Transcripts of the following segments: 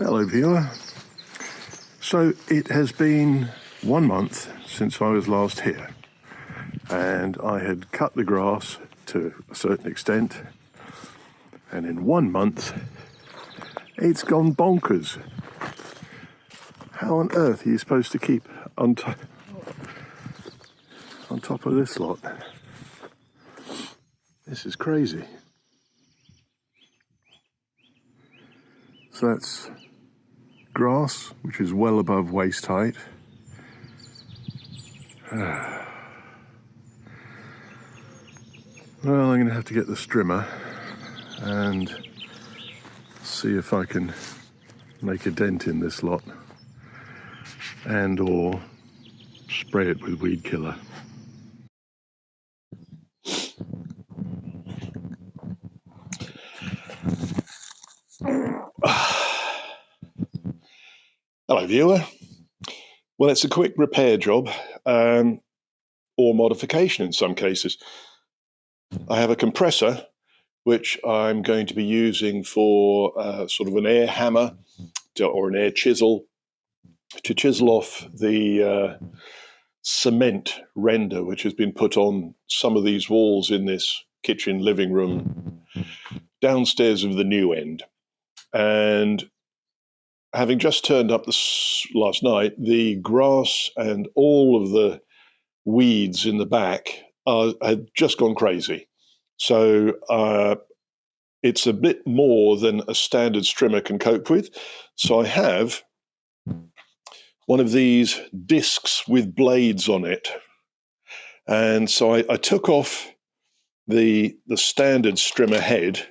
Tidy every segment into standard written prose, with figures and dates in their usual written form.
Hello viewer. So it has been 1 month since I was last here, and I had cut the grass to a certain extent, and in 1 month it's gone bonkers. How on earth are you supposed to keep on top of this lot? This is crazy. So that's grass, which is well above waist height. Well, I'm going to have to get the strimmer and see if I can make a dent in this lot and or spray it with weed killer. Hello viewer. Well, it's a quick repair job or modification in some cases. I have a compressor which I'm going to be using for sort of an air hammer or an air chisel to chisel off the cement render which has been put on some of these walls in this kitchen living room downstairs of the new end. And having just turned up last night, the grass and all of the weeds in the back had just gone crazy. So it's a bit more than a standard strimmer can cope with. So I have one of these discs with blades on it. And so I took off the standard strimmer head,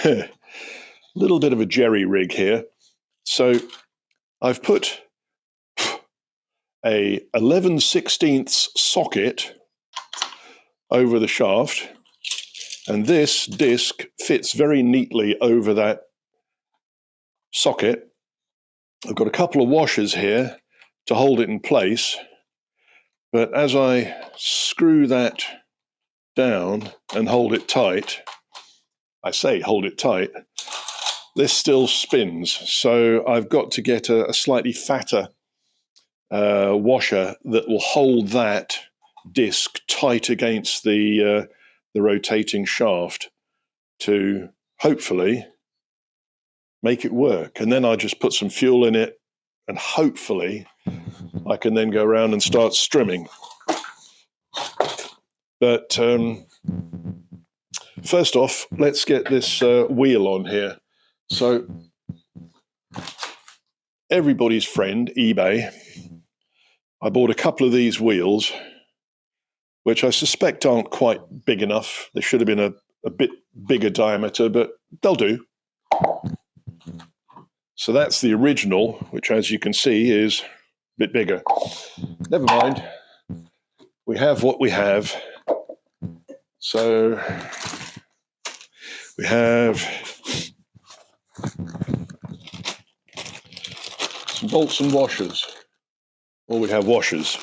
a little bit of a jerry rig here. So I've put a 11/16 socket over the shaft, and this disc fits very neatly over that socket. I've got a couple of washers here to hold it in place, but as I screw that down and hold it tight, I say hold it tight, this still spins. So I've got to get a slightly fatter washer that will hold that disc tight against the rotating shaft to hopefully make it work. And then I just put some fuel in it, and hopefully I can then go around and start strimming. But first off, let's get this wheel on here. So everybody's friend, eBay, I bought a couple of these wheels, which I suspect aren't quite big enough. They should have been a bit bigger diameter, but they'll do. So that's the original, which as you can see is a bit bigger. Never mind. We have what we have. So we have some bolts and washers. Or we have washers.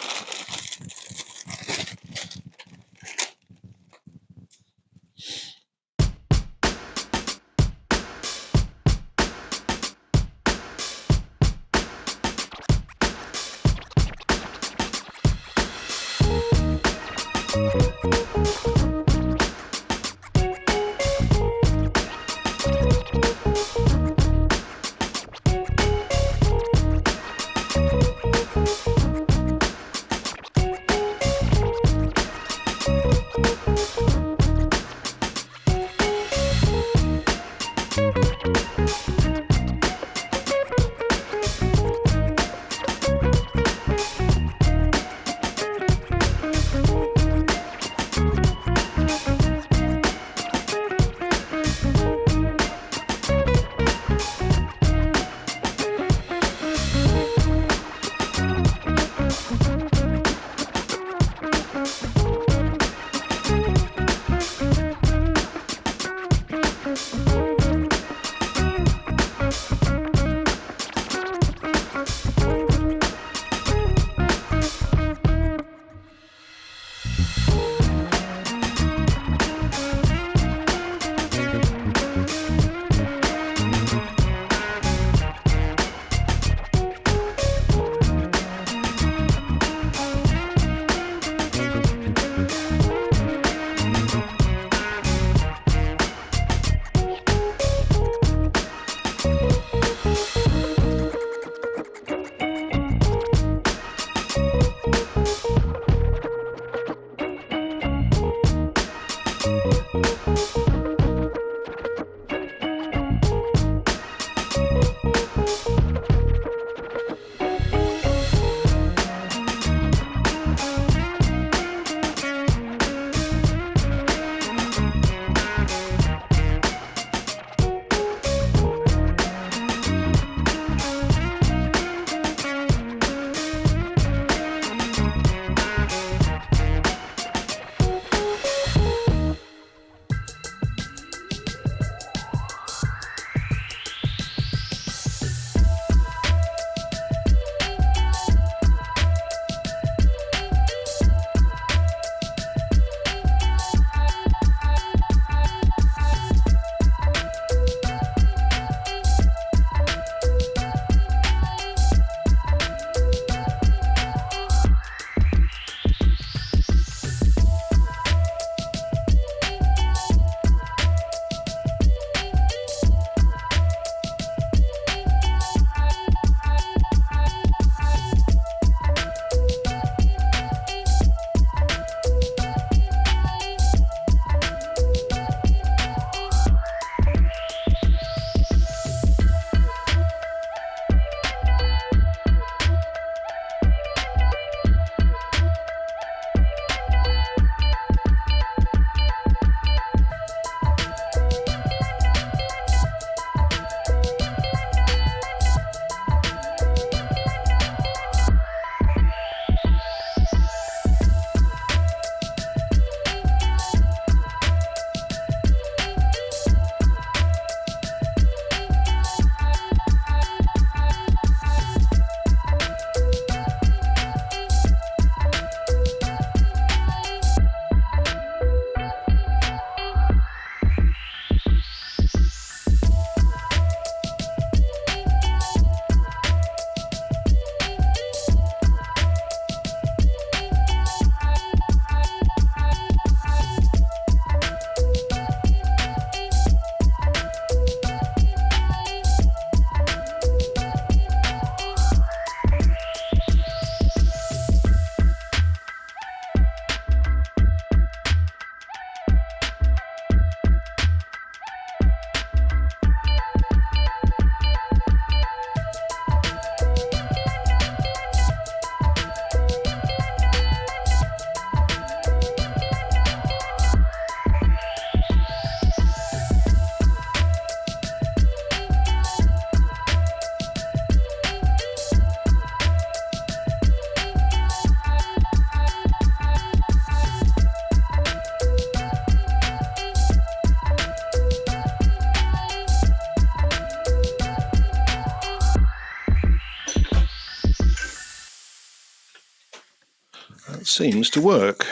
That seems to work.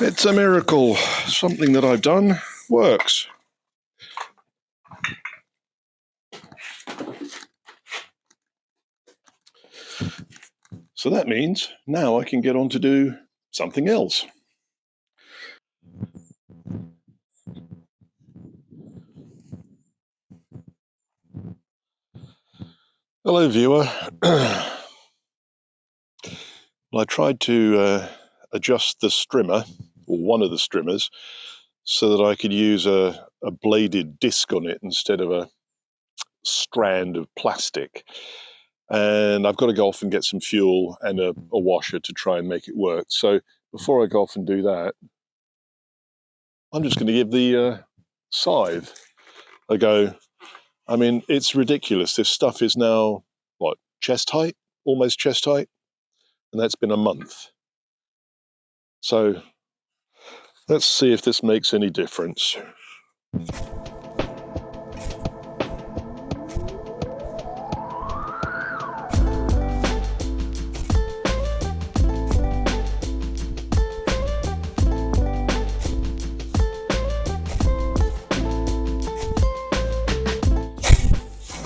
It's a miracle. Something that I've done works. So that means now I can get on to do something else. Hello, viewer. Well, I tried to adjust the strimmer, or one of the strimmers, so that I could use a bladed disc on it instead of a strand of plastic. And I've got to go off and get some fuel and a washer to try and make it work. So before I go off and do that, I'm just going to give the scythe a go. I mean, it's ridiculous. This stuff is now, what, chest height? Almost chest height? And that's been a month. So let's see if this makes any difference.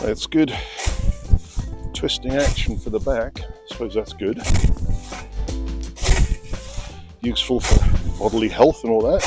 That's good. Twisting action for the back. I suppose that's good. Useful for bodily health and all that.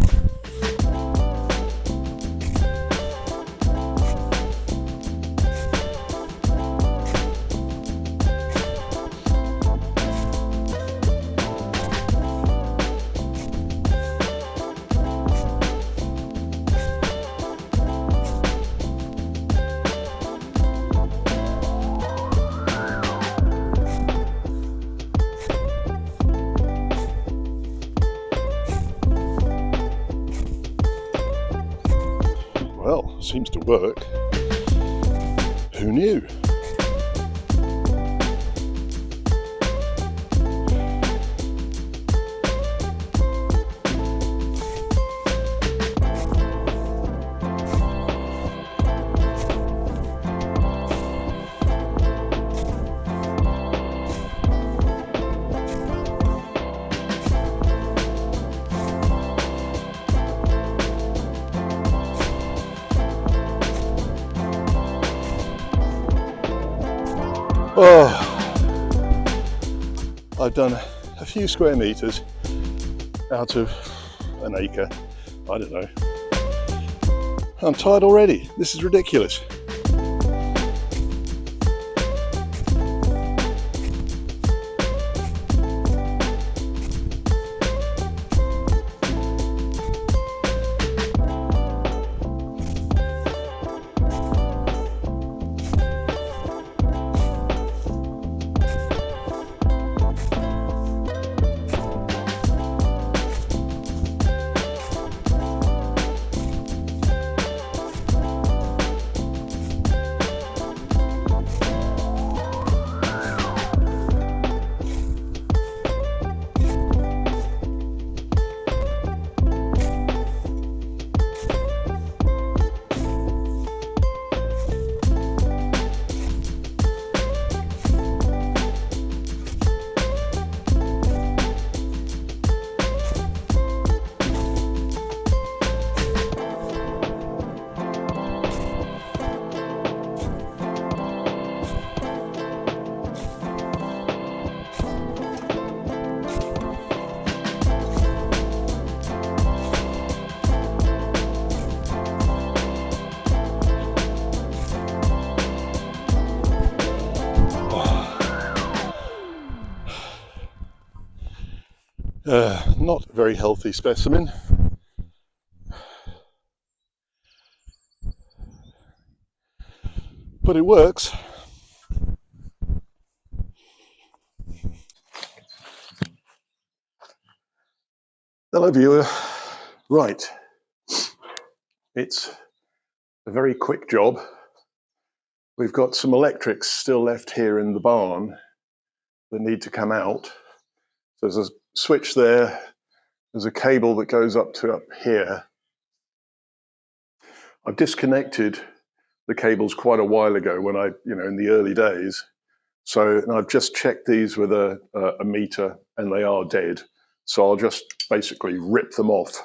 Well, seems to work. Who knew? Oh, I've done a few square meters out of an acre. I don't know. I'm tired already. This is ridiculous. Not a very healthy specimen. But it works. Hello, viewer. Right. It's a very quick job. We've got some electrics still left here in the barn that need to come out. So there's a switch there. There's a cable that goes up here. I've disconnected the cables quite a while ago when in the early days. So and I've just checked these with a meter, and they are dead. So I'll just basically rip them off.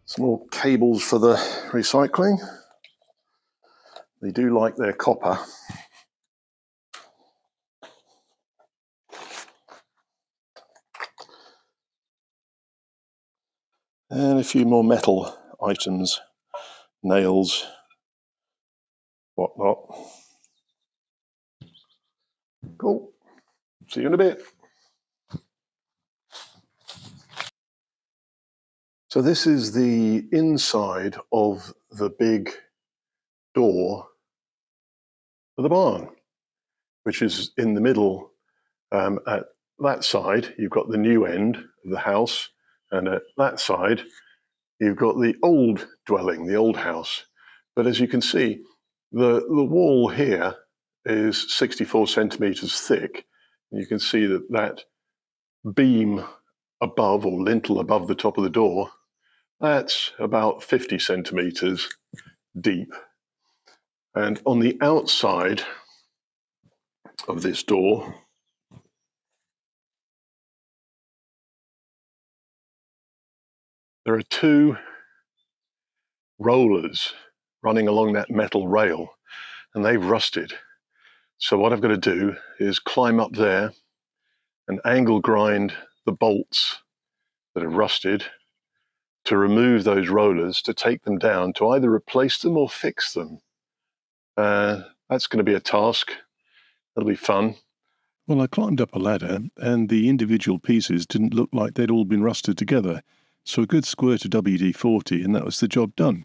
Some more cables for the recycling. They do like their copper. And a few more metal items, nails, whatnot. Cool. See you in a bit. So this is the inside of the big door of the barn, which is in the middle. At that side, you've got the new end of the house, and at that side, you've got the old dwelling, the old house. But as you can see, the wall here is 64 centimeters thick. You can see that beam above, or lintel above the top of the door, that's about 50 centimeters deep. And on the outside of this door, there are two rollers running along that metal rail, and they've rusted. So what I've got to do is climb up there and angle grind the bolts that are rusted to remove those rollers, to take them down, to either replace them or fix them. That's going to be a task. That'll be fun. Well, I climbed up a ladder, and the individual pieces didn't look like they'd all been rusted together, so a good squirt of WD-40 and that was the job done.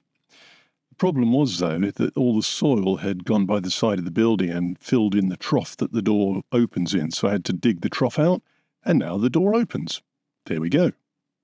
The problem was, though, that all the soil had gone by the side of the building and filled in the trough that the door opens in, so I had to dig the trough out, and now the door opens. There we go.